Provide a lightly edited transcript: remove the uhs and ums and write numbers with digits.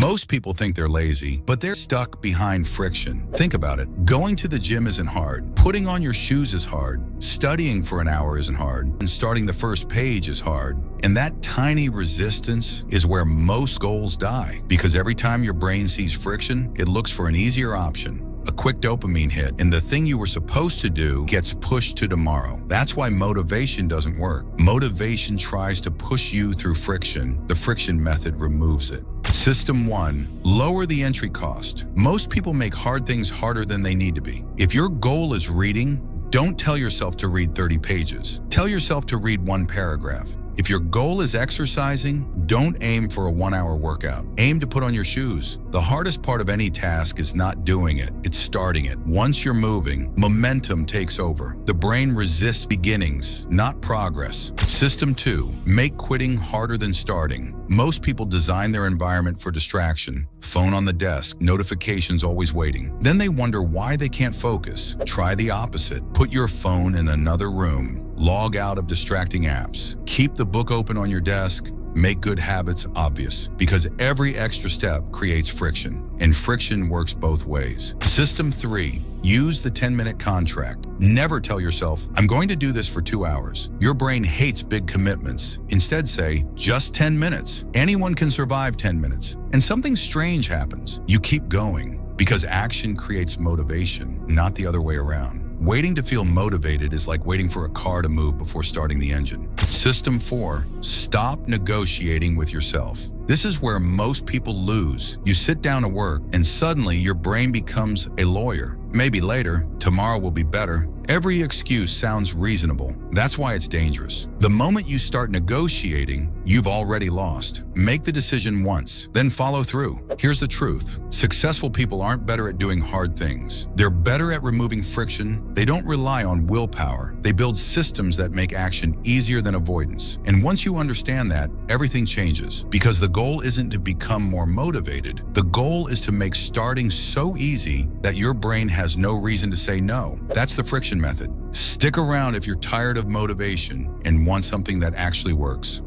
Most people think they're lazy, but they're stuck behind friction. Think about it. Going to the gym isn't hard. Putting on your shoes is hard. Studying for an hour isn't hard. And starting the first page is hard. And that tiny resistance is where most goals die. Because every time your brain sees friction, it looks for an easier option. A quick dopamine hit, and the thing you were supposed to do gets pushed to tomorrow. That's why motivation doesn't work. Motivation tries to push you through friction. The friction method removes it. System 1, lower the entry cost. Most people make hard things harder than they need to be. If your goal is reading, don't tell yourself to read 30 pages. Tell yourself to read 1 paragraph. If your goal is exercising, don't aim for a 1-hour workout. Aim to put on your shoes. The hardest part of any task is not doing it, it's starting it. Once you're moving, momentum takes over. The brain resists beginnings, not progress. System 2, make quitting harder than starting. Most people design their environment for distraction. Phone on the desk, notifications always waiting. Then they wonder why they can't focus. Try the opposite. Put your phone in another room. Log out of distracting apps. Keep the book open on your desk. Make good habits obvious, because every extra step creates friction, and friction works both ways. System 3, use the 10-minute contract. Never tell yourself, I'm going to do this for 2 hours. Your brain hates big commitments. Instead say, just 10 minutes. Anyone can survive 10 minutes. And something strange happens. You keep going, because action creates motivation, not the other way around. Waiting to feel motivated is like waiting for a car to move before starting the engine. System 4, stop negotiating with yourself. This is where most people lose. You sit down to work, and suddenly your brain becomes a lawyer. Maybe later, tomorrow will be better. Every excuse sounds reasonable. That's why it's dangerous. The moment you start negotiating, you've already lost. Make the decision once, then follow through. Here's the truth. Successful people aren't better at doing hard things. They're better at removing friction. They don't rely on willpower. They build systems that make action easier than avoidance. And once you understand that, everything changes. Because the goal isn't to become more motivated. The goal is to make starting so easy that your brain has no reason to say no. That's the friction method. Stick around if you're tired of motivation and want something that actually works.